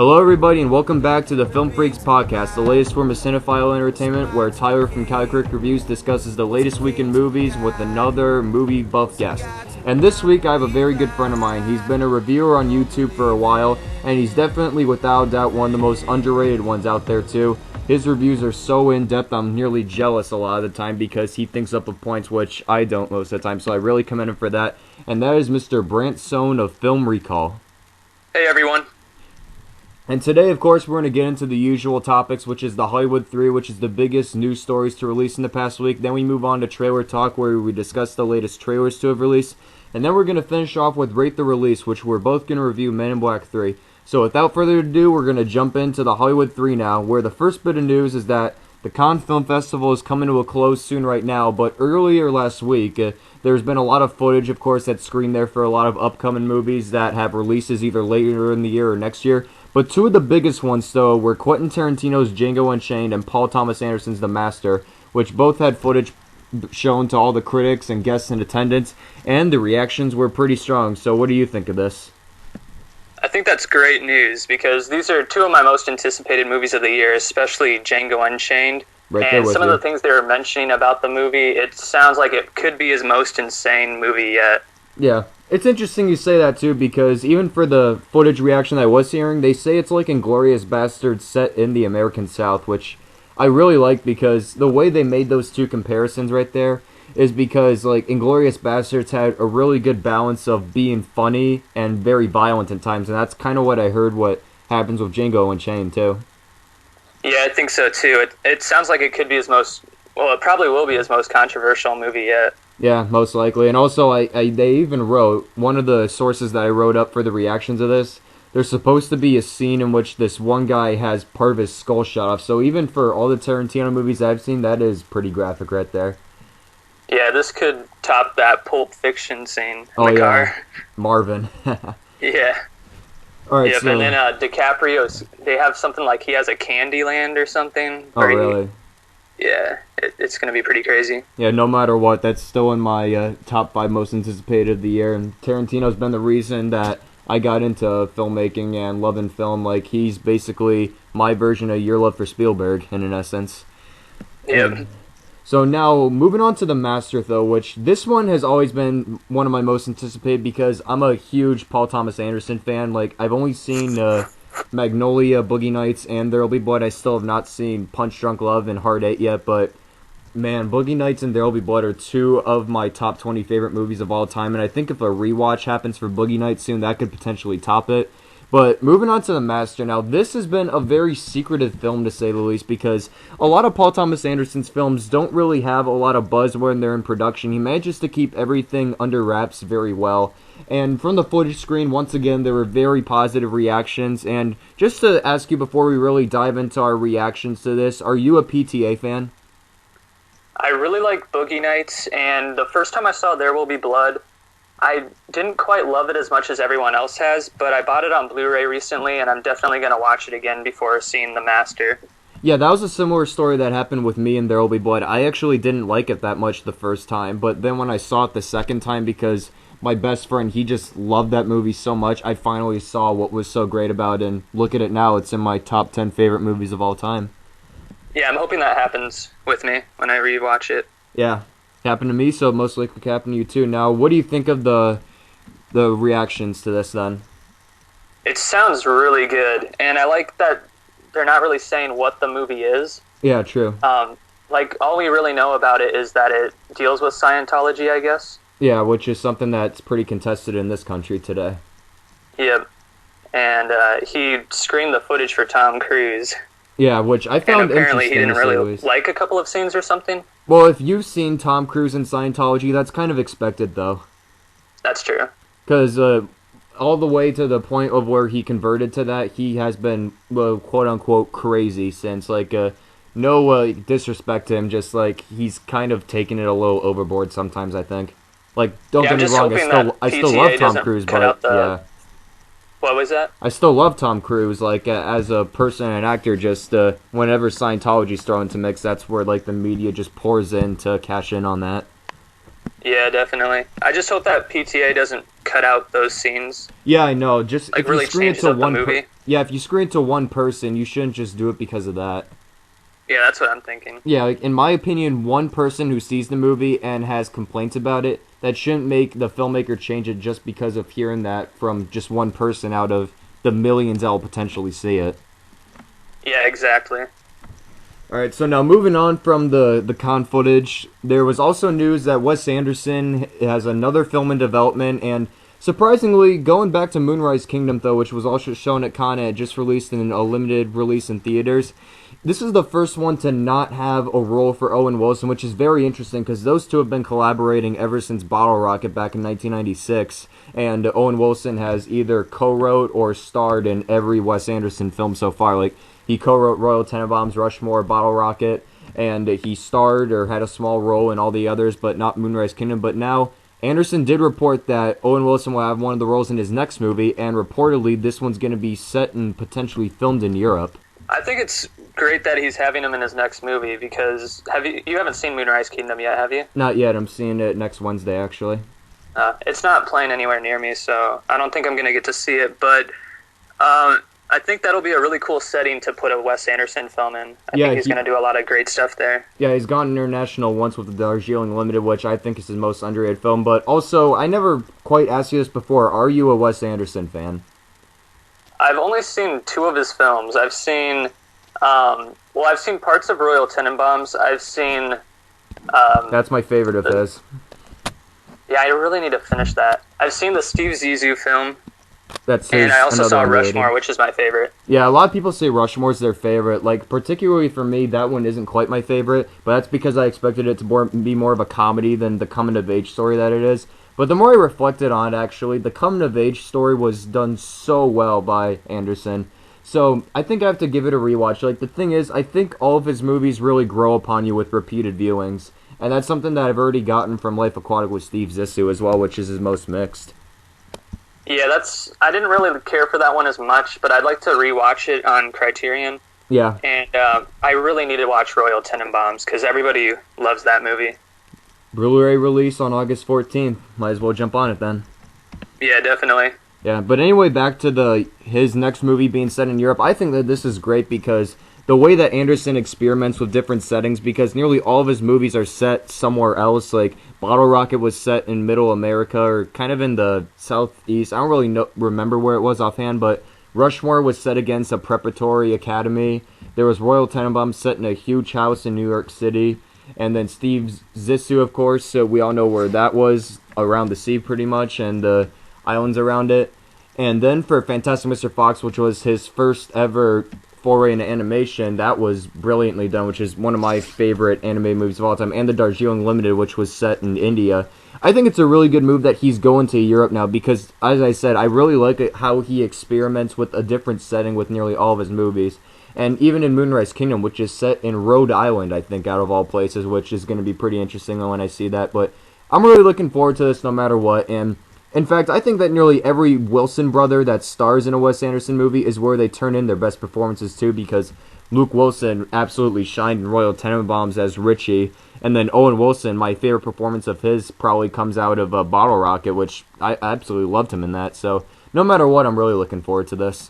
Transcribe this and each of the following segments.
Hello everybody and welcome back to the Film Freaks podcast, the latest form of cinephile entertainment where Tyler from CaliCriticReviews discusses the latest week in movies with another movie buff guest. And this week I have a very good friend of mine. He's been a reviewer on YouTube for a while, and he's definitely without doubt one of the most underrated ones out there too. His reviews are so in-depth I'm nearly jealous a lot of the time because he thinks up of points which I don't most of the time, so I really commend him for that. And that is Mr. Brandt Sohn of FilmRecall. Hey everyone. And today, of course, we're going to get into the usual topics, which is the Hollywood 3, which is the biggest news stories to release in the past week. Then we move on to trailer talk, where we discuss the latest trailers to have released. And then we're going to finish off with Rate the Release, which we're both going to review Men in Black 3. So without further ado, we're going to jump into the Hollywood 3 now, where the first bit of news is that the Cannes Film Festival is coming to a close soon right now, but earlier last week, there's been a lot of footage, of course, that's screened there for a lot of upcoming movies that have releases either later in the year or next year. But two of the biggest ones, though, were Quentin Tarantino's Django Unchained and Paul Thomas Anderson's The Master, which both had footage shown to all the critics and guests in attendance, and the reactions were pretty strong. So what do you think of this? I think that's great news because these are two of my most anticipated movies of the year, especially Django Unchained. And some of the things they were mentioning about the movie, it sounds like it could be his most insane movie yet. Yeah. It's interesting you say that, too, because even for the footage reaction I was hearing, they say it's like Inglourious Basterds set in the American South, which I really like because the way they made those two comparisons right there is because, like, Inglourious Basterds had a really good balance of being funny and very violent at times, and that's kind of what I heard what happens with Django Unchained, too. Yeah, I think so, too. It sounds like it could be his most, well, it probably will be his most controversial movie yet. Yeah, most likely. And also, they even wrote, one of the sources that I wrote up for the reactions of this, there's supposed to be a scene in which this one guy has part of his skull shot off. So even for all the Tarantino movies I've seen, that is pretty graphic right there. Yeah, this could top that Pulp Fiction scene in the car. Marvin. Yeah. All right, yep, so... and then DiCaprio's, they have something like he has a Candyland or something. Oh, really? Yeah, it's going to be pretty crazy. Yeah, no matter what, that's still in my top 5 most anticipated of the year, and Tarantino's been the reason that I got into filmmaking and loving film. Like, he's basically my version of Your Love for Spielberg, in an essence. Yep. So now, moving on to The Master, though, which this one has always been one of my most anticipated because I'm a huge Paul Thomas Anderson fan. Like, I've only seen... Magnolia, Boogie Nights, and There'll Be Blood. I still have not seen Punch Drunk Love and Hard 8 yet, but man, Boogie Nights and There'll Be Blood are two of my top 20 favorite movies of all time, and I think if a rewatch happens for Boogie Nights soon, that could potentially top it. But moving on to The Master, now this has been a very secretive film to say the least because a lot of Paul Thomas Anderson's films don't really have a lot of buzz when they're in production. He manages to keep everything under wraps very well. And from the footage screen, once again, there were very positive reactions. And just to ask you before we really dive into our reactions to this, are you a PTA fan? I really like Boogie Nights, and the first time I saw There Will Be Blood, I didn't quite love it as much as everyone else has, but I bought it on Blu-ray recently, and I'm definitely going to watch it again before seeing The Master. Yeah, that was a similar story that happened with me in There Will Be Blood. I actually didn't like it that much the first time, but then when I saw it the second time, because my best friend, he just loved that movie so much, I finally saw what was so great about it, and look at it now, it's in my top 10 favorite movies of all time. Yeah, I'm hoping that happens with me when I rewatch it. Yeah, happened to me, so most likely could happen to you too. Now, what do you think of the reactions to this then? It sounds really good, and I like that they're not really saying what the movie is. Yeah, true. Like, all we really know about it is that it deals with Scientology, I guess. Yeah, which is something that's pretty contested in this country today. Yep. And he screened the footage for Tom Cruise. Yeah, which I found and apparently interesting. He didn't really like a couple of scenes or something. Well, if you've seen Tom Cruise in Scientology, that's kind of expected, though. That's true. Because all the way to the point of where he converted to that, he has been, quote-unquote, crazy since, like, no disrespect to him, just, like, he's kind of taken it a little overboard sometimes, I think. Like, don't get me wrong, I still love Tom Cruise, but, yeah. What was that? I still love Tom Cruise, like, as a person and an actor, just, whenever Scientology's thrown into mix, that's where, like, the media just pours in to cash in on that. Yeah, definitely. I just hope that PTA doesn't cut out those scenes. Yeah, I know. Just like, if really you screen it changes to up one the movie. Yeah, if you screen it to one person, you shouldn't just do it because of that. Yeah, that's what I'm thinking. Yeah, like, in my opinion, one person who sees the movie and has complaints about it, that shouldn't make the filmmaker change it just because of hearing that from just one person out of the millions that will potentially see it. Yeah, exactly. Alright, so now moving on from the con footage, there was also news that Wes Anderson has another film in development, and surprisingly, going back to Moonrise Kingdom, though, which was also shown at Con and just released in a limited release in theaters, this is the first one to not have a role for Owen Wilson, which is very interesting because those two have been collaborating ever since Bottle Rocket back in 1996, and Owen Wilson has either co-wrote or starred in every Wes Anderson film so far. Like, he co-wrote Royal Tenenbaums, Rushmore, Bottle Rocket, and he starred or had a small role in all the others, but not Moonrise Kingdom. But now, Anderson did report that Owen Wilson will have one of the roles in his next movie, and reportedly this one's going to be set and potentially filmed in Europe. I think it's great that he's having him in his next movie because you haven't seen Moonrise Kingdom yet, have you? Not yet. I'm seeing it next Wednesday, actually. It's not playing anywhere near me, so I don't think I'm going to get to see it, but I think that'll be a really cool setting to put a Wes Anderson film in. I think he's going to do a lot of great stuff there. Yeah, he's gone international once with the Darjeeling Limited, which I think is his most underrated film. But also, I never quite asked you this before. Are you a Wes Anderson fan? I've only seen 2 of his films. I've seen, I've seen parts of Royal Tenenbaums. I've seen... That's my favorite of his. Yeah, I really need to finish that. I've seen the Steve Zissou film. That's his, and I also saw underrated. Rushmore, which is my favorite. Yeah, a lot of people say Rushmore's their favorite. Like, particularly for me, that one isn't quite my favorite, but that's because I expected it to be more of a comedy than the coming-of-age story that it is. But the more I reflected on it, actually, the coming-of-age story was done so well by Anderson. So, I think I have to give it a rewatch. Like, the thing is, I think all of his movies really grow upon you with repeated viewings. And that's something that I've already gotten from Life Aquatic with Steve Zissou as well, which is his most mixed. Yeah, I didn't really care for that one as much, but I'd like to rewatch it on Criterion. Yeah. And I really need to watch Royal Tenenbaums because everybody loves that movie. Blu-ray release on August 14th. Might as well jump on it then. Yeah, definitely. Yeah, but anyway, back to his next movie being set in Europe. I think that this is great because the way that Anderson experiments with different settings, because nearly all of his movies are set somewhere else. Like, Bottle Rocket was set in Middle America, or kind of in the Southeast. I don't really remember where it was offhand, but Rushmore was set against a preparatory academy. There was Royal Tenenbaums set in a huge house in New York City. And then Steve Zissou, of course, so we all know where that was, around the sea pretty much, and the islands around it. And then for Fantastic Mr. Fox, which was his first ever foray into animation, that was brilliantly done, which is one of my favorite anime movies of all time, and the Darjeeling Limited, which was set in India. I think it's a really good move that he's going to Europe now because, as I said, I really like how he experiments with a different setting with nearly all of his movies. And even in Moonrise Kingdom, which is set in Rhode Island, I think, out of all places, which is going to be pretty interesting when I see that. But I'm really looking forward to this no matter what, and in fact, I think that nearly every Wilson brother that stars in a Wes Anderson movie is where they turn in their best performances too, because Luke Wilson absolutely shined in Royal Tenenbaums as Richie, and then Owen Wilson, my favorite performance of his probably comes out of Bottle Rocket, which I absolutely loved him in that. So no matter what, I'm really looking forward to this.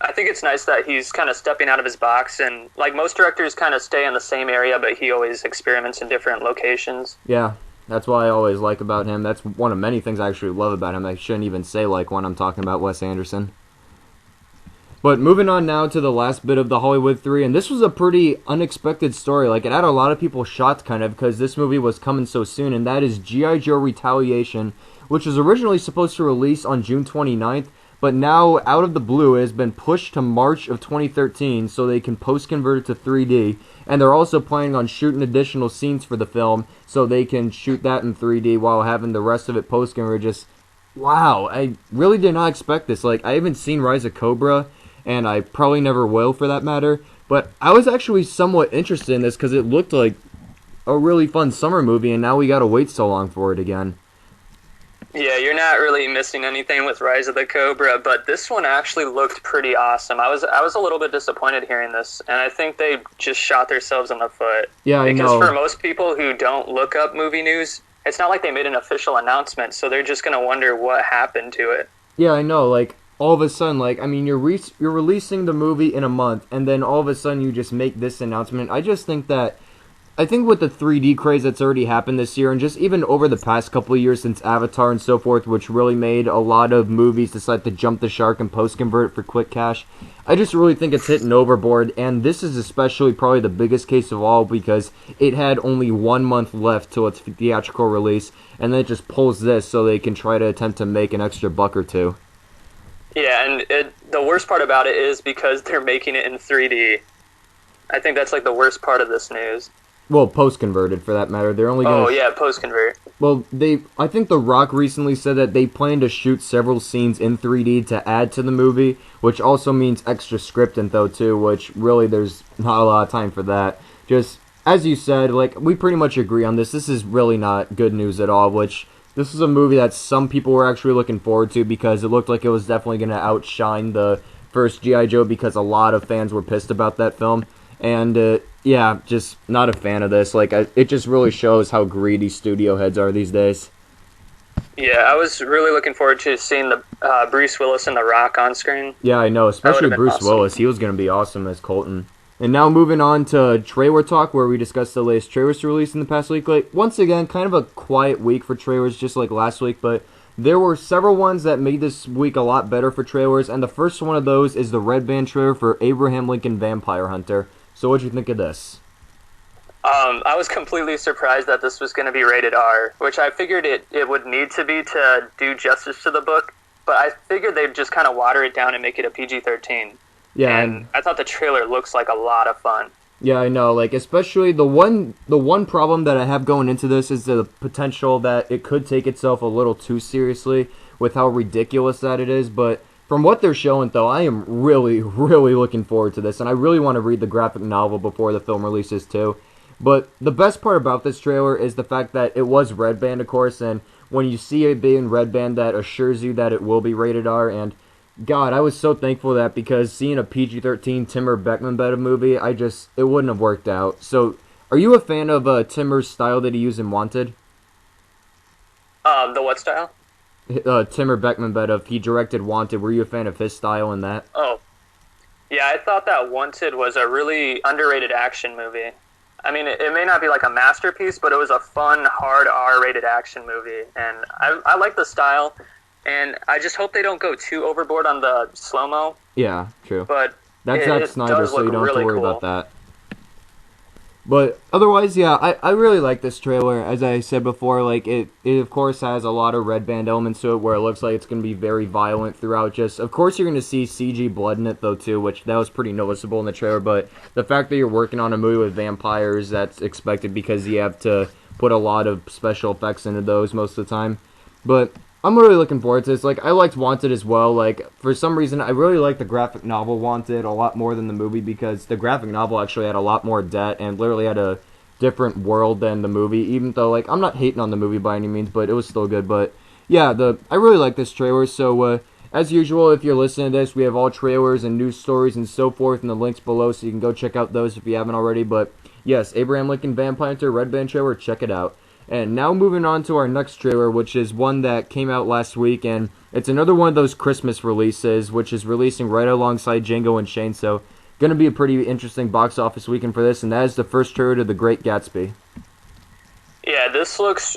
I think it's nice that he's kind of stepping out of his box, and like most directors kind of stay in the same area, but he always experiments in different locations. Yeah. That's what I always like about him. That's one of many things I actually love about him. I shouldn't even say like when I'm talking about Wes Anderson. But moving on now to the last bit of the Hollywood 3, and this was a pretty unexpected story. Like, it had a lot of people shocked kind of because this movie was coming so soon, and that is G.I. Joe Retaliation, which was originally supposed to release on June 29th, but now, out of the blue, it has been pushed to March of 2013 so they can post-convert it to 3D. And they're also planning on shooting additional scenes for the film so they can shoot that in 3D while having the rest of it post-convert. Just, wow, I really did not expect this. Like, I haven't seen Rise of Cobra, and I probably never will for that matter. But I was actually somewhat interested in this because it looked like a really fun summer movie, and now we gotta wait so long for it again. Yeah, you're not really missing anything with Rise of the Cobra, but this one actually looked pretty awesome. I was a little bit disappointed hearing this, and I think they just shot themselves in the foot. Yeah, I know. Because for most people who don't look up movie news, it's not like they made an official announcement, so they're just going to wonder what happened to it. Yeah, I know. Like, all of a sudden, like, I mean, you're releasing the movie in a month, and then all of a sudden you just make this announcement. I think with the 3D craze that's already happened this year, and just even over the past couple of years since Avatar and so forth, which really made a lot of movies decide to jump the shark and post-convert for quick cash, I just really think it's hitting overboard, and this is especially probably the biggest case of all because it had only 1 month left till its theatrical release, and then it just pulls this so they can try to attempt to make an extra buck or two. Yeah, and the worst part about it is because they're making it in 3D. I think that's like the worst part of this news. Well, post-converted for that matter. They're only going Oh, yeah, post-convert. Well, I think The Rock recently said that they plan to shoot several scenes in 3D to add to the movie, which also means extra scripting though too, which really there's not a lot of time for that. Just, as you said, like, we pretty much agree on this. This is really not good news at all, which this is a movie that some people were actually looking forward to because it looked like it was definitely going to outshine the first G.I. Joe because a lot of fans were pissed about that film. And, yeah, just not a fan of this. Like, it just really shows how greedy studio heads are these days. Yeah, I was really looking forward to seeing the Bruce Willis and The Rock on screen. Yeah, I know, especially Bruce awesome. Willis. He was going to be awesome as Colton. And now moving on to trailer talk, where we discuss the latest trailers released in the past week. Like, once again, kind of a quiet week for trailers, just like last week, but there were several ones that made this week a lot better for trailers, and the first one of those is the Red Band trailer for Abraham Lincoln Vampire Hunter. So what'd you think of this? I was completely surprised that this was going to be rated R, which I figured it would need to be to do justice to the book, but I figured they'd just kind of water it down and make it a PG-13. Yeah, and I thought the trailer looks like a lot of fun. Yeah, I know. Like, especially the one problem that I have going into this is the potential that it could take itself a little too seriously with how ridiculous that it is, but from what they're showing, though, I am really, really looking forward to this, and I really want to read the graphic novel before the film releases, too. But the best part about this trailer is the fact that it was Red Band, of course, and when you see it being Red Band, that assures you that it will be rated R, and God, I was so thankful for that, because seeing a PG-13 Timur Bekmambetov movie, it wouldn't have worked out. So, are you a fan of Timur's style that he used in Wanted? The what style? Timur Bekmambetov, he directed Wanted. Were you a fan of his style in that? Oh, yeah, I thought that Wanted was a really underrated action movie. I mean, it may not be like a masterpiece, but it was a fun, hard R-rated action movie, and I like the style, and I just hope they don't go too overboard on the slow-mo. Yeah, true. But that's Zack Snyder, so you don't have to worry cool. about that. But otherwise, yeah, I really like this trailer. As I said before, like it of course has a lot of Red Band elements to it, where it looks like it's going to be very violent throughout. Just, of course, you're going to see CG blood in it though too, which that was pretty noticeable in the trailer. But the fact that you're working on a movie with vampires, that's expected because you have to put a lot of special effects into those most of the time. But I'm really looking forward to this. Like, I liked Wanted as well. Like, for some reason, I really like the graphic novel Wanted a lot more than the movie, because the graphic novel actually had a lot more depth and literally had a different world than the movie, even though, like, I'm not hating on the movie by any means, but it was still good. But, yeah, I really like this trailer, so, as usual, if you're listening to this, we have all trailers and news stories and so forth in the links below, so you can go check out those if you haven't already. But, yes, Abraham Lincoln Vampire Hunter, Red Band trailer, check it out. And now moving on to our next trailer, which is one that came out last week, and it's another one of those Christmas releases, which is releasing right alongside Django Unchained, so going to be a pretty interesting box office weekend for this, and that is the first trailer to The Great Gatsby. Yeah, this looks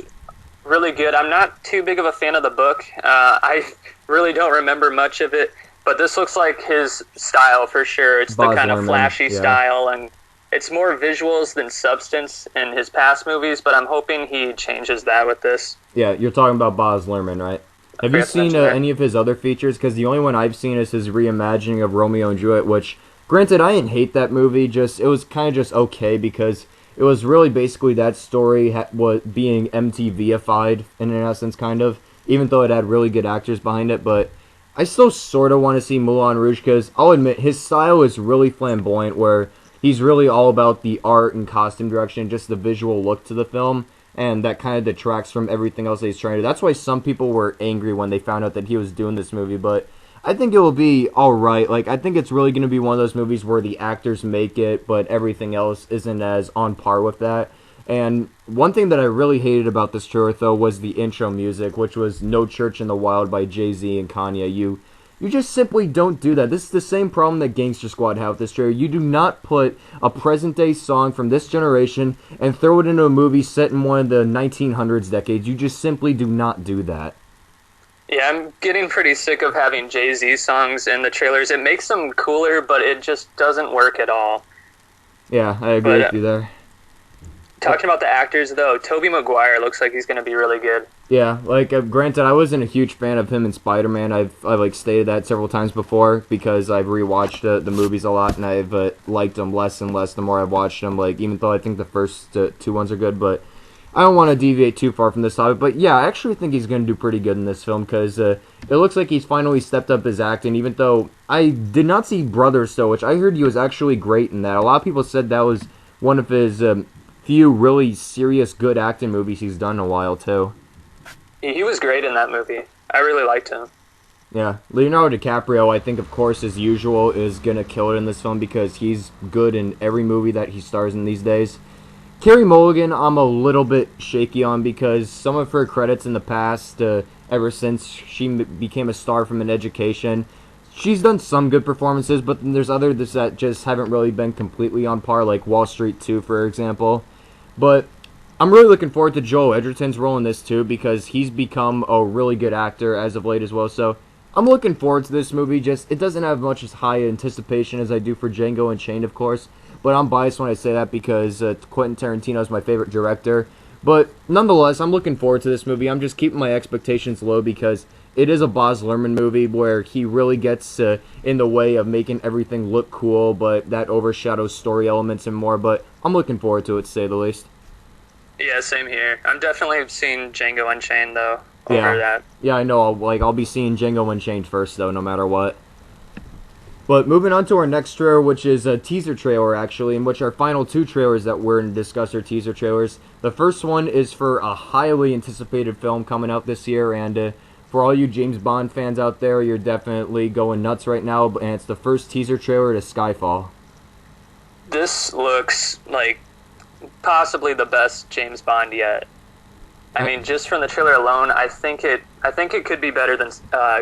really good. I'm not too big of a fan of the book. I really don't remember much of it, but this looks like his style for sure. It's Baz the kind of Luhrmann, flashy yeah. style, and it's more visuals than substance in his past movies, but I'm hoping he changes that with this. Yeah, you're talking about Baz Luhrmann, right? Have you seen any of his other features? Because the only one I've seen is his reimagining of Romeo and Juliet, which, granted, I didn't hate that movie. It was kind of just okay, because it was really basically that story was being MTV-ified in essence, kind of, even though it had really good actors behind it. But I still sort of want to see Moulin Rouge, because I'll admit, his style is really flamboyant, where he's really all about the art and costume direction, just the visual look to the film, and that kind of detracts from everything else that he's trying to do. That's why some people were angry when they found out that he was doing this movie, but I think it will be alright. Like, I think it's really going to be one of those movies where the actors make it, but everything else isn't as on par with that. And one thing that I really hated about this trailer, though, was the intro music, which was No Church in the Wild by Jay-Z and Kanye. You just simply don't do that. This is the same problem that Gangster Squad had with this trailer. You do not put a present-day song from this generation and throw it into a movie set in one of the 1900s decades. You just simply do not do that. Yeah, I'm getting pretty sick of having Jay-Z songs in the trailers. It makes them cooler, but it just doesn't work at all. Yeah, I agree with you there. Talking about the actors, though, Tobey Maguire looks like he's going to be really good. Yeah, like, granted, I wasn't a huge fan of him in Spider-Man. I've like, stated that several times before because I've rewatched the movies a lot, and I've liked them less and less the more I've watched them, like, even though I think the first two ones are good, but I don't want to deviate too far from this topic. But, yeah, I actually think he's going to do pretty good in this film because it looks like he's finally stepped up his acting, even though I did not see Brothers, though, which I heard he was actually great in that. A lot of people said that was one of his few really serious good acting movies he's done in a while too. He was great in that movie. I really liked him. Yeah, Leonardo DiCaprio, I think, of course, as usual, is gonna kill it in this film because he's good in every movie that he stars in these days. Carey Mulligan, I'm a little bit shaky on because some of her credits in the past, ever since she became a star from An Education, she's done some good performances, but then there's others that just haven't really been completely on par, like Wall Street 2, for example. But I'm really looking forward to Joel Edgerton's role in this too because he's become a really good actor as of late as well. So I'm looking forward to this movie. Just it doesn't have much as high anticipation as I do for Django Unchained, of course. But I'm biased when I say that because Quentin Tarantino is my favorite director. But nonetheless, I'm looking forward to this movie. I'm just keeping my expectations low because it is a Baz Luhrmann movie where he really gets in the way of making everything look cool, but that overshadows story elements and more. But I'm looking forward to it, to say the least. Yeah, same here. I'm definitely seeing Django Unchained, though, over that. Yeah, I know. I'll be seeing Django Unchained first, though, no matter what. But moving on to our next trailer, which is a teaser trailer, actually, in which our final two trailers that we're going to discuss are teaser trailers. The first one is for a highly anticipated film coming out this year, and for all you James Bond fans out there, you're definitely going nuts right now, and it's the first teaser trailer to Skyfall. This looks like possibly the best James Bond yet. I mean, just from the trailer alone, I think it could be better than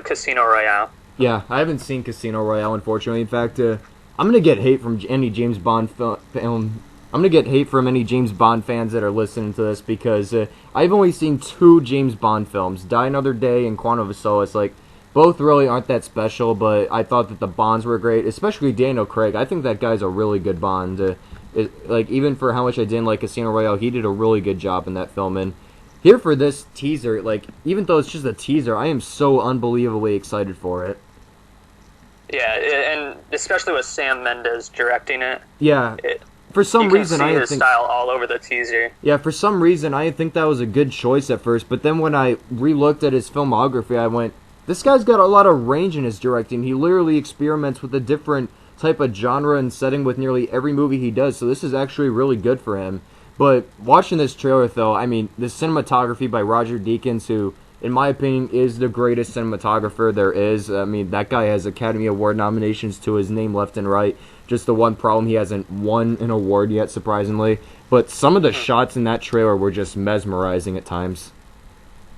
Casino Royale. Yeah, I haven't seen Casino Royale, unfortunately. In fact, I'm gonna get hate from any James Bond film. I'm gonna get hate from any James Bond fans that are listening to this because I've only seen two James Bond films: Die Another Day and Quantum of Solace. Like, both really aren't that special, but I thought that the Bonds were great, especially Daniel Craig. I think that guy's a really good Bond. Like, even for how much I didn't like Casino Royale, he did a really good job in that film. And here for this teaser, like, even though it's just a teaser, I am so unbelievably excited for it. Yeah, and especially with Sam Mendes directing it. Yeah, for some reason I think his style all over the teaser. Yeah, for some reason I think that was a good choice at first, but then when I re-looked at his filmography, I went, this guy's got a lot of range in his directing. He literally experiments with a different type of genre and setting with nearly every movie he does, so this is actually really good for him. But watching this trailer, though, I mean, the cinematography by Roger Deakins, who, in my opinion, is the greatest cinematographer there is. I mean, that guy has Academy Award nominations to his name left and right. Just the one problem, he hasn't won an award yet, surprisingly. But some of the shots in that trailer were just mesmerizing at times.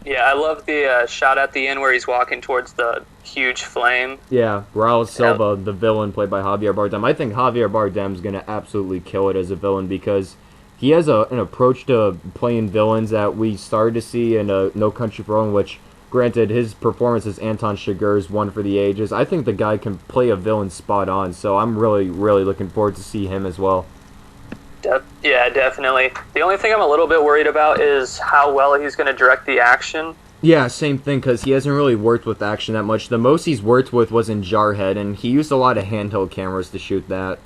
Yeah, I love the shot at the end where he's walking towards the huge flame. Yeah, Raul Silva, the villain played by Javier Bardem. I think Javier Bardem's going to absolutely kill it as a villain because he has an approach to playing villains that we started to see in No Country for Old Men, which, granted, his performance as Anton Chigurh is one for the ages. I think the guy can play a villain spot on, so I'm really, really looking forward to see him as well. Yeah, definitely. The only thing I'm a little bit worried about is how well he's going to direct the action. Yeah, same thing, because he hasn't really worked with action that much. The most he's worked with was in Jarhead, and he used a lot of handheld cameras to shoot that.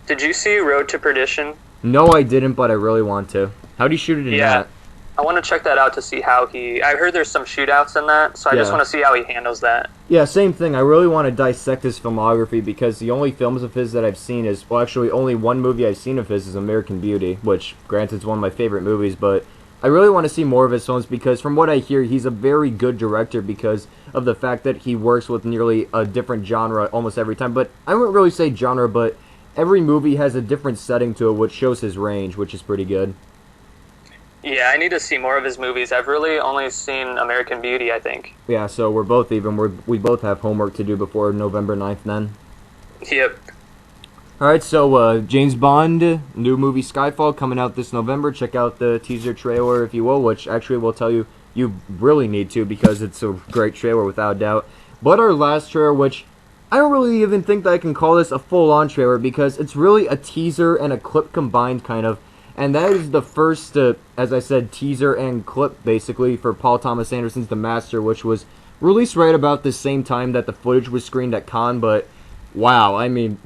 Did you see Road to Perdition? No, I didn't, but I really want to. How'd he shoot it in that? I want to check that out to see how I heard there's some shootouts in that, so I just want to see how he handles that. Yeah, same thing. I really want to dissect his filmography because the only films of his that I've seen is, well, actually, only one movie I've seen of his is American Beauty, which, granted, is one of my favorite movies, but I really want to see more of his films because, from what I hear, he's a very good director because of the fact that he works with nearly a different genre almost every time. But I wouldn't really say genre, but every movie has a different setting to it, which shows his range, which is pretty good. Yeah, I need to see more of his movies. I've really only seen American Beauty, I think. Yeah, so we're both even. We both have homework to do before November 9th then. Yep. Alright, so James Bond, new movie Skyfall coming out this November. Check out the teaser trailer, if you will, which actually will tell you really need to because it's a great trailer without a doubt. But our last trailer, which I don't really even think that I can call this a full-on trailer because it's really a teaser and a clip combined kind of. And that is the first, as I said, teaser and clip, basically, for Paul Thomas Anderson's The Master, which was released right about the same time that the footage was screened at Cannes, but wow, I mean,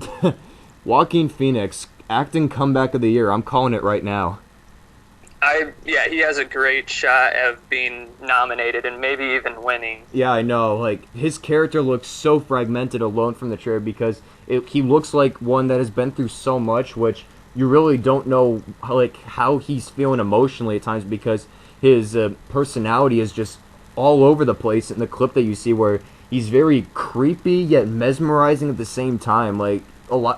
Joaquin Phoenix, acting comeback of the year, I'm calling it right now. Yeah, he has a great shot of being nominated and maybe even winning. Yeah, I know, like, his character looks so fragmented alone from the trailer because he looks like one that has been through so much, which you really don't know how he's feeling emotionally at times because his personality is just all over the place in the clip that you see where he's very creepy yet mesmerizing at the same time. Like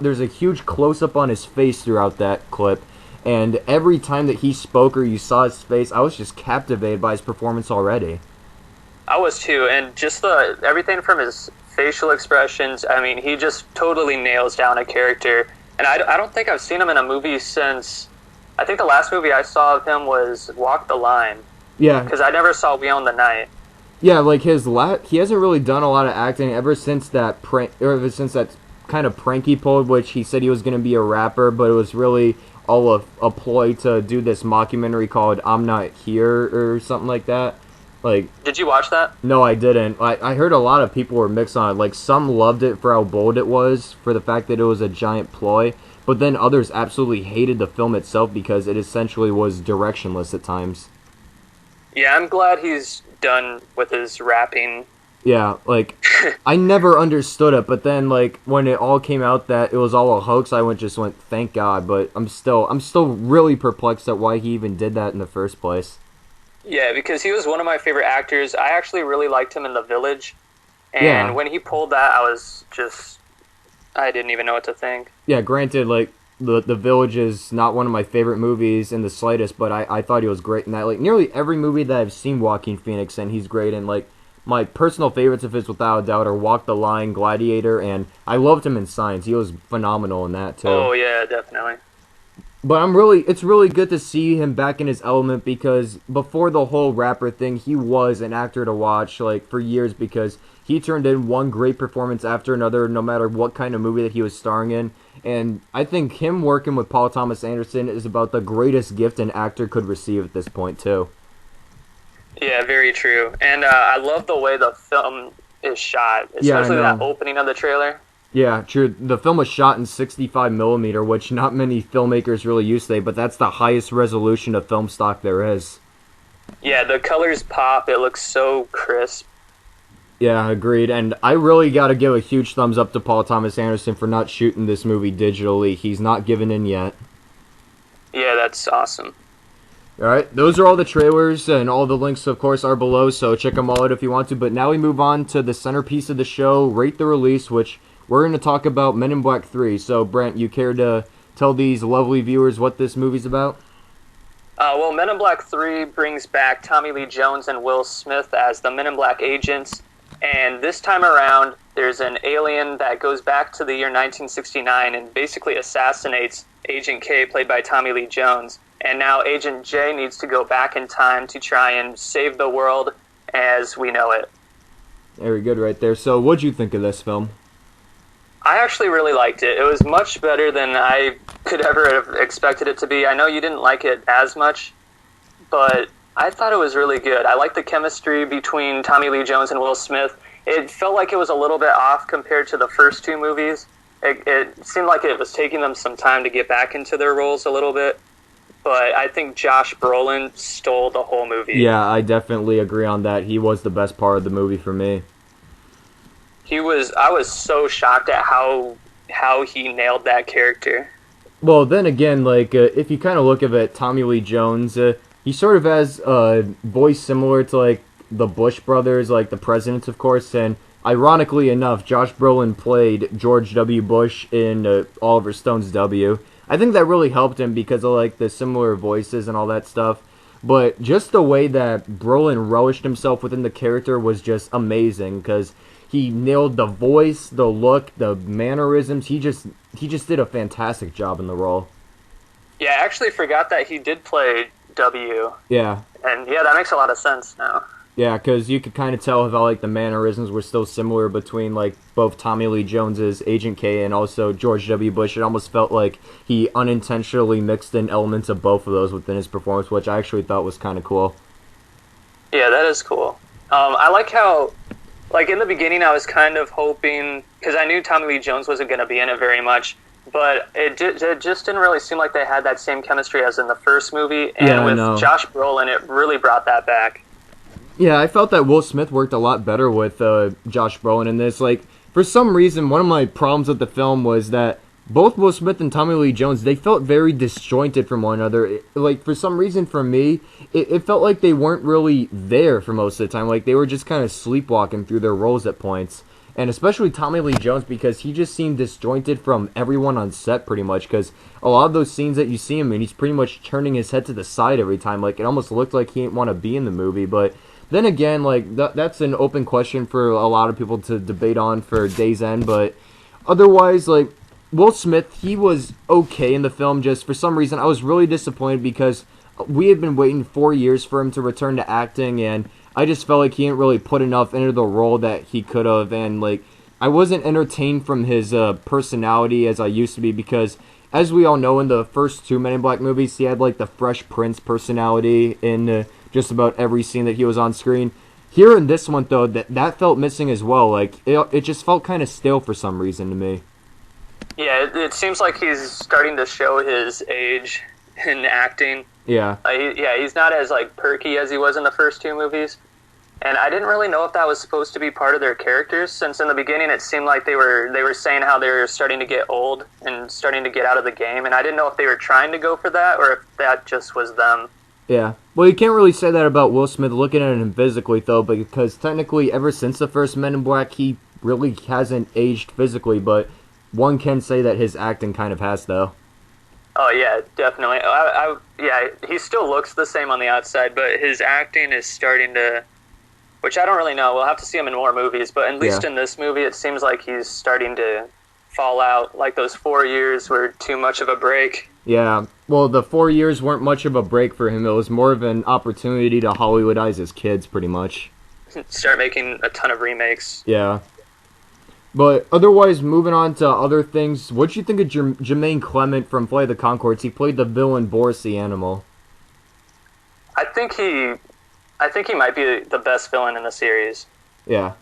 there's a huge close up on his face throughout that clip, and every time that he spoke or you saw his face, I was just captivated by his performance already. I was too, and just everything from his facial expressions, I mean, he just totally nails down a character. And I don't think I've seen him in a movie since, I think the last movie I saw of him was Walk the Line. Yeah. Because I never saw We Own the Night. Yeah, like he hasn't really done a lot of acting ever since that kind of prank he pulled, which he said he was going to be a rapper, but it was really all a ploy to do this mockumentary called I'm Not Here or something like that. Like, did you watch that? No, I didn't. I heard a lot of people were mixed on it. Like, some loved it for how bold it was, for the fact that it was a giant ploy, but then others absolutely hated the film itself because it essentially was directionless at times. Yeah, I'm glad he's done with his rapping. Yeah, like, I never understood it, but then, like, when it all came out that it was all a hoax, I just went, thank God, but I'm still really perplexed at why he even did that in the first place. Yeah, because he was one of my favorite actors. I actually really liked him in The Village. And when he pulled that, I didn't even know what to think. Yeah, granted, like, The Village is not one of my favorite movies in the slightest, but I thought he was great in that. Like, nearly every movie that I've seen Joaquin Phoenix in, he's great in. Like, my personal favorites of his, without a doubt, are Walk the Line, Gladiator, and I loved him in Signs. He was phenomenal in that, too. Oh, yeah, definitely. But it's really good to see him back in his element because before the whole rapper thing, he was an actor to watch, like, for years because he turned in one great performance after another, no matter what kind of movie that he was starring in. And I think him working with Paul Thomas Anderson is about the greatest gift an actor could receive at this point, too. Yeah, very true. And I love the way the film is shot, especially that opening of the trailer. Yeah, true. The film was shot in 65mm, which not many filmmakers really use today, but that's the highest resolution of film stock there is. Yeah, the colors pop. It looks so crisp. Yeah, agreed. And I really got to give a huge thumbs up to Paul Thomas Anderson for not shooting this movie digitally. He's not given in yet. Yeah, that's awesome. Alright, those are all the trailers, and all the links, of course, are below, so check them all out if you want to. But now we move on to the centerpiece of the show, Rate the Release, which we're going to talk about Men in Black 3. So, Brent, you care to tell these lovely viewers what this movie's about? Well, Men in Black 3 brings back Tommy Lee Jones and Will Smith as the Men in Black agents. And this time around, there's an alien that goes back to the year 1969 and basically assassinates Agent K, played by Tommy Lee Jones. And now Agent J needs to go back in time to try and save the world as we know it. Very good right there. So, what'd you think of this film? I actually really liked it. It was much better than I could ever have expected it to be. I know you didn't like it as much, but I thought it was really good. I liked the chemistry between Tommy Lee Jones and Will Smith. It felt like it was a little bit off compared to the first two movies. It seemed like it was taking them some time to get back into their roles a little bit. But I think Josh Brolin stole the whole movie. Yeah, I definitely agree on that. He was the best part of the movie for me. I was so shocked at how he nailed that character. Well, then again, like, if you kind of look at it, Tommy Lee Jones, he sort of has a voice similar to, like, the Bush brothers, like the presidents, of course, and ironically enough, Josh Brolin played George W. Bush in Oliver Stone's W. I think that really helped him because of, like, the similar voices and all that stuff. but just the way that Brolin relished himself within the character was just amazing, because he nailed the voice, the look, the mannerisms. He just did a fantastic job in the role. Yeah, I actually forgot that he did play W. Yeah. And yeah, that makes a lot of sense now. Yeah, because you could kind of tell how like the mannerisms were still similar between like both Tommy Lee Jones's Agent K and also George W. Bush. It almost felt like he unintentionally mixed in elements of both of those within his performance, which I actually thought was kind of cool. Yeah, that is cool. I like how, like in the beginning, I was kind of hoping, because I knew Tommy Lee Jones wasn't going to be in it very much, but it just didn't really seem like they had that same chemistry as in the first movie. And Yeah, with no. Josh Brolin, it really brought that back. Yeah, I felt that Will Smith worked a lot better with Josh Brolin in this. Like, for some reason, one of my problems with the film was that both Will Smith and Tommy Lee Jones, they felt very disjointed from one another. Like, for some reason, for me, it felt like they weren't really there for most of the time. Like, they were just kind of sleepwalking through their roles at points. And especially Tommy Lee Jones, because he just seemed disjointed from everyone on set, pretty much. Because a lot of those scenes that you see him in, he's pretty much turning his head to the side every time. Like, it almost looked like he didn't want to be in the movie, but then again, like, that's an open question for a lot of people to debate on for Day's End, but otherwise, like, Will Smith, he was okay in the film. Just for some reason, I was really disappointed because we had been waiting 4 years for him to return to acting, and I just felt like he didn't really put enough into the role that he could have, and, like, I wasn't entertained from his personality as I used to be, because as we all know, in the first two Men in Black movies, he had, like, the Fresh Prince personality in just about every scene that he was on screen. Here in this one, though, that felt missing as well. Like, it just felt kind of stale for some reason to me. Yeah, it seems like he's starting to show his age in acting. Yeah. He's not as, like, perky as he was in the first two movies. And I didn't really know if that was supposed to be part of their characters, since in the beginning it seemed like they were saying how they were starting to get old and starting to get out of the game, and I didn't know if they were trying to go for that or if that just was them. Yeah. Well, you can't really say that about Will Smith looking at him physically, though, because technically ever since the first Men in Black, he really hasn't aged physically, but one can say that his acting kind of has, though. Oh, yeah, definitely. Yeah, he still looks the same on the outside, but his acting is starting to... Which I don't really know. We'll have to see him in more movies, but at least in this movie, it seems like he's starting to fall out. Like those 4 years were too much of a break. Yeah. Well, the 4 years weren't much of a break for him. It was more of an opportunity to Hollywoodize his kids, pretty much. Start making a ton of remakes. Yeah. But otherwise, moving on to other things, what'd you think of Jermaine Clement from Flight of the Conchords? He played the villain Boris the Animal. I think he might be the best villain in the series. Yeah.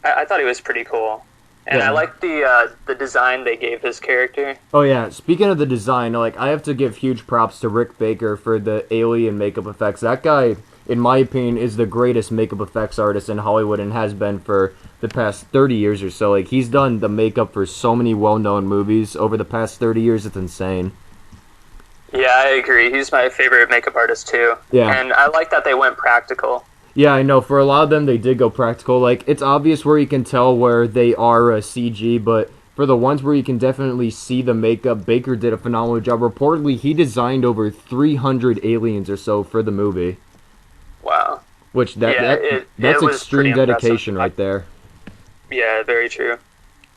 I thought he was pretty cool. And I like the design they gave his character. Oh, yeah. Speaking of the design, like, I have to give huge props to Rick Baker for the alien makeup effects. That guy, in my opinion, is the greatest makeup effects artist in Hollywood and has been for the past 30 years or so. Like, he's done the makeup for so many well-known movies over the past 30 years. It's insane. Yeah, I agree. He's my favorite makeup artist, too. Yeah. And I like that they went practical. Yeah, I know. For a lot of them, they did go practical. Like, it's obvious where you can tell where they are CG, but for the ones where you can definitely see the makeup, Baker did a phenomenal job. Reportedly, he designed over 300 aliens or so for the movie. Wow. Which, that's extreme dedication right there. Yeah, very true.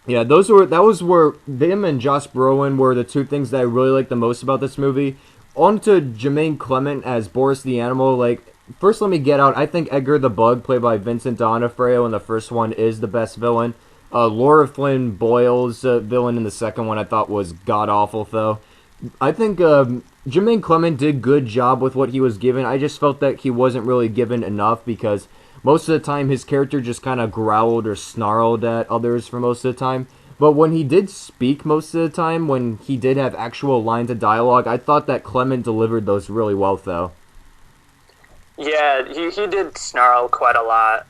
Yeah, that was where them and Josh Brolin were the two things that I really liked the most about this movie. On to Jermaine Clement as Boris the Animal. Like, first let me get out, I think Edgar the Bug, played by Vincent D'Onofrio in the first one, is the best villain. Laura Flynn Boyle's villain in the second one I thought was god-awful, though. I think Jermaine Clement did a good job with what he was given. I just felt that he wasn't really given enough because most of the time his character just kind of growled or snarled at others for most of the time. But when he did speak most of the time, when he did have actual lines of dialogue, I thought that Clement delivered those really well, though. Yeah, he did snarl quite a lot.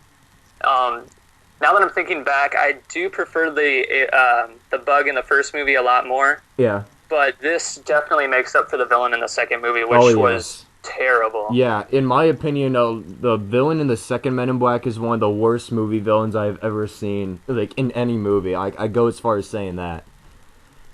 Now that I'm thinking back, I do prefer the bug in the first movie a lot more. Yeah. But this definitely makes up for the villain in the second movie, which was terrible. Yeah, in my opinion, the villain in the second Men in Black is one of the worst movie villains I've ever seen, like, in any movie. I go as far as saying that.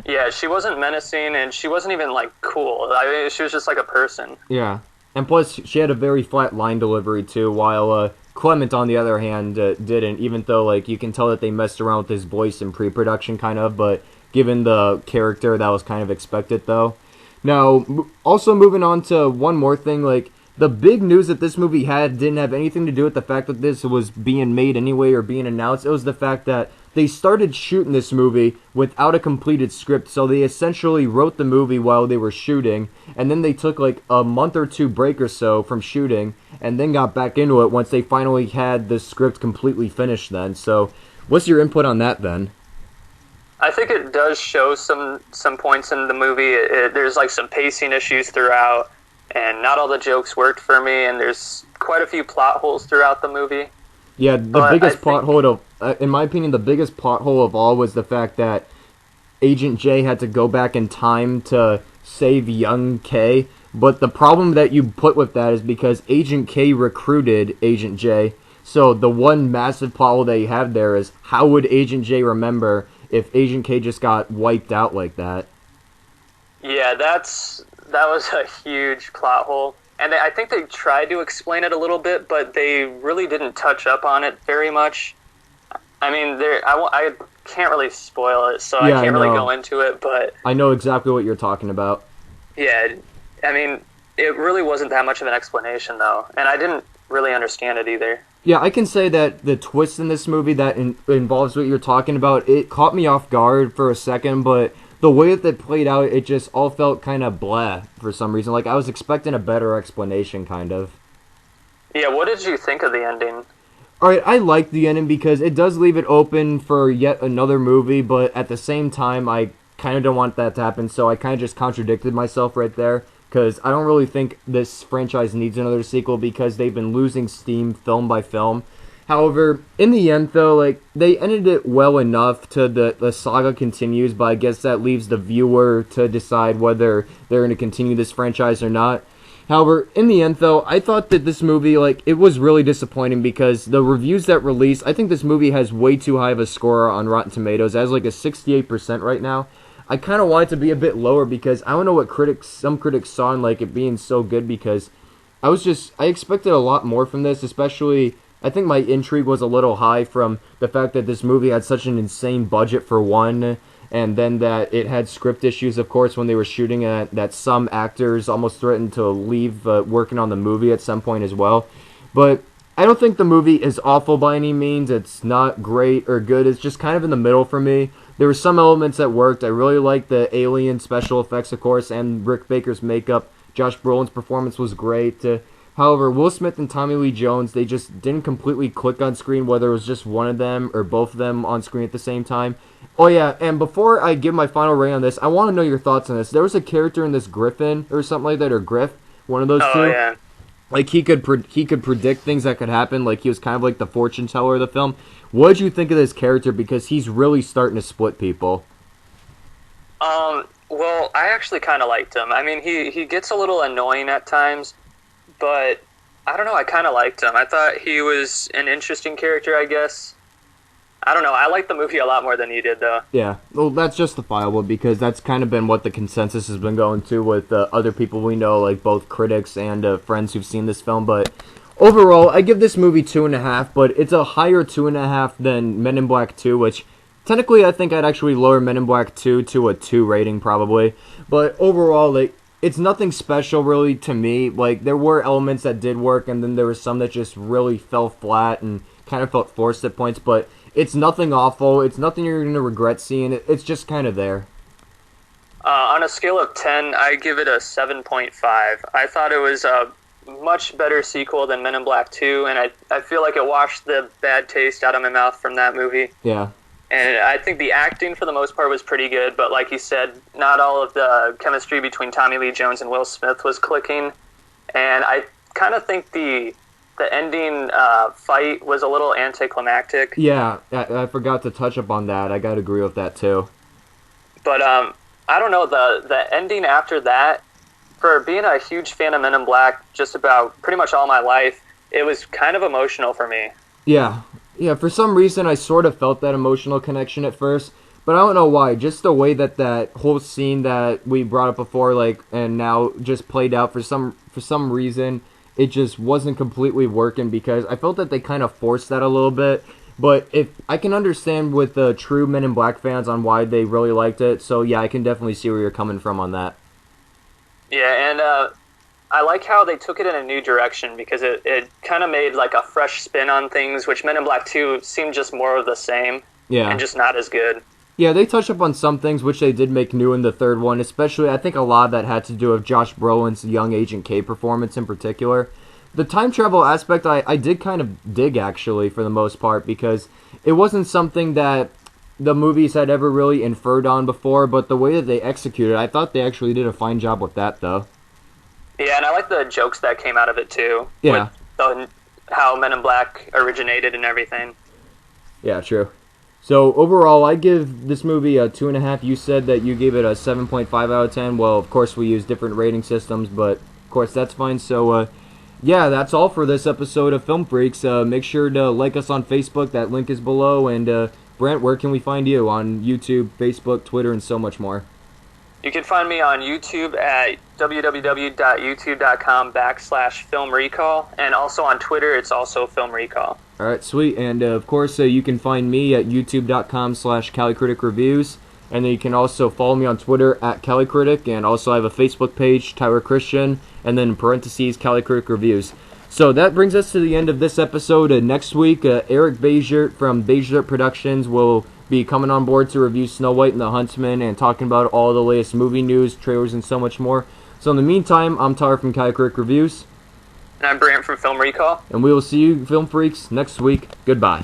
Yeah, she wasn't menacing, and she wasn't even, like, cool. She was just like a person. Yeah. And plus, she had a very flat line delivery, too, while Clement, on the other hand, didn't, even though, like, you can tell that they messed around with his voice in pre-production, kind of, but given the character, that was kind of expected, though. Now, also moving on to one more thing, like, the big news that this movie had didn't have anything to do with the fact that this was being made anyway or being announced. It was the fact that they started shooting this movie without a completed script, so they essentially wrote the movie while they were shooting, and then they took like a month or two break or so from shooting, and then got back into it once they finally had the script completely finished then. So, what's your input on that then? I think it does show some points in the movie. There's like some pacing issues throughout, and not all the jokes worked for me, and there's quite a few plot holes throughout the movie. Yeah, the biggest plot hole, in my opinion, the biggest plot hole of all was the fact that Agent J had to go back in time to save young K. But the problem that you put with that is because Agent K recruited Agent J. So the one massive plot hole that you have there is how would Agent J remember if Agent K just got wiped out like that? Yeah, that was a huge plot hole. And I think they tried to explain it a little bit, but they really didn't touch up on it very much. I mean, I can't really spoil it, so I can't really go into it, but... I know exactly what you're talking about. Yeah, I mean, it really wasn't that much of an explanation, though, and I didn't really understand it either. Yeah, I can say that the twist in this movie that involves what you're talking about, it caught me off guard for a second, but the way that it played out, it just all felt kind of blah for some reason. Like, I was expecting a better explanation, kind of. Yeah, what did you think of the ending? Alright, I like the ending because it does leave it open for yet another movie, but at the same time, I kind of don't want that to happen, so I kind of just contradicted myself right there, because I don't really think this franchise needs another sequel because they've been losing steam film by film. However, in the end, though, like, they ended it well enough to the saga continues, but I guess that leaves the viewer to decide whether they're going to continue this franchise or not. However, in the end, though, I thought that this movie, like, it was really disappointing because the reviews that released, I think this movie has way too high of a score on Rotten Tomatoes. It has, like, a 68% right now. I kind of want it to be a bit lower because I don't know what some critics saw in, like, it being so good because I expected a lot more from this, especially... I think my intrigue was a little high from the fact that this movie had such an insane budget for one, and then that it had script issues, of course, when they were shooting it, that some actors almost threatened to leave working on the movie at some point as well. But I don't think the movie is awful by any means. It's not great or good. It's just kind of in the middle for me. There were some elements that worked. I really liked the alien special effects, of course, and Rick Baker's makeup. Josh Brolin's performance was great. However, Will Smith and Tommy Lee Jones, they just didn't completely click on screen, whether it was just one of them or both of them on screen at the same time. Oh yeah, and before I give my final rating on this, I want to know your thoughts on this. There was a character in this Griffin or something like that, or Griff, one of those two. Yeah. Like, he could predict things that could happen, like he was kind of like the fortune teller of the film. What did you think of this character? Because he's really starting to split people. Well, I actually kind of liked him. I mean, he gets a little annoying at times, but I don't know, I kind of liked him. I thought he was an interesting character, I guess. I don't know, I liked the movie a lot more than you did, though. Yeah, well, that's justifiable because that's kind of been what the consensus has been going to with other people we know, like both critics and friends who've seen this film. But overall, I give this movie 2.5, but it's a higher 2.5 than Men in Black 2, which technically I think I'd actually lower Men in Black 2 to a 2 rating, probably. But overall, like, it's nothing special, really, to me. Like, there were elements that did work, and then there were some that just really fell flat and kind of felt forced at points, but it's nothing awful. It's nothing you're going to regret seeing. It's just kind of there. On a scale of 10, I give it a 7.5. I thought it was a much better sequel than Men in Black 2, and I feel like it washed the bad taste out of my mouth from that movie. Yeah. And I think the acting, for the most part, was pretty good, but like you said, not all of the chemistry between Tommy Lee Jones and Will Smith was clicking. And I kind of think the ending fight was a little anticlimactic. Yeah, I forgot to touch up on that. I gotta agree with that, too. But, I don't know, the ending after that, for being a huge fan of Men in Black just about pretty much all my life, it was kind of emotional for me. Yeah, for some reason I sort of felt that emotional connection at first, But I don't know why. Just the way that whole scene that we brought up before, like, and now just played out for some reason, it just wasn't completely working because I felt that they kind of forced that a little bit. But if I can understand with the true Men in Black fans on why they really liked it, so yeah, I can definitely see where you're coming from on that. Yeah, and I like how they took it in a new direction because it kind of made like a fresh spin on things, which Men in Black 2 seemed just more of the same and just not as good. Yeah, they touched up on some things which they did make new in the third one, especially I think a lot of that had to do with Josh Brolin's young Agent K performance in particular. The time travel aspect I did kind of dig, actually, for the most part, because it wasn't something that the movies had ever really inferred on before, but the way that they executed, I thought they actually did a fine job with that, though. Yeah, and I like the jokes that came out of it, too. Yeah. With how Men in Black originated and everything. Yeah, true. So, overall, I give this movie a 2.5. You said that you gave it a 7.5 out of 10. Well, of course, we use different rating systems, but, of course, that's fine. So, yeah, that's all for this episode of Film Freaks. Make sure to like us on Facebook. That link is below. And, Brent, where can we find you? On YouTube, Facebook, Twitter, and so much more. You can find me on YouTube at www.youtube.com/FilmRecall, and also on Twitter, it's also FilmRecall. All right, sweet. And, of course, you can find me at youtube.com/CaliCriticReviews. And then you can also follow me on Twitter at CaliCritic. And also I have a Facebook page, Tyler Christian, and then in parentheses, CaliCriticReviews. So that brings us to the end of this episode. Next week, Eric Bajert from Bajert Productions will be coming on board to review Snow White and the Huntsman and talking about all the latest movie news, trailers, and so much more. So in the meantime, I'm Tyler from CaliCriticReviews. And I'm Brandt from FilmRecall. And we will see you, Film Freaks, next week. Goodbye.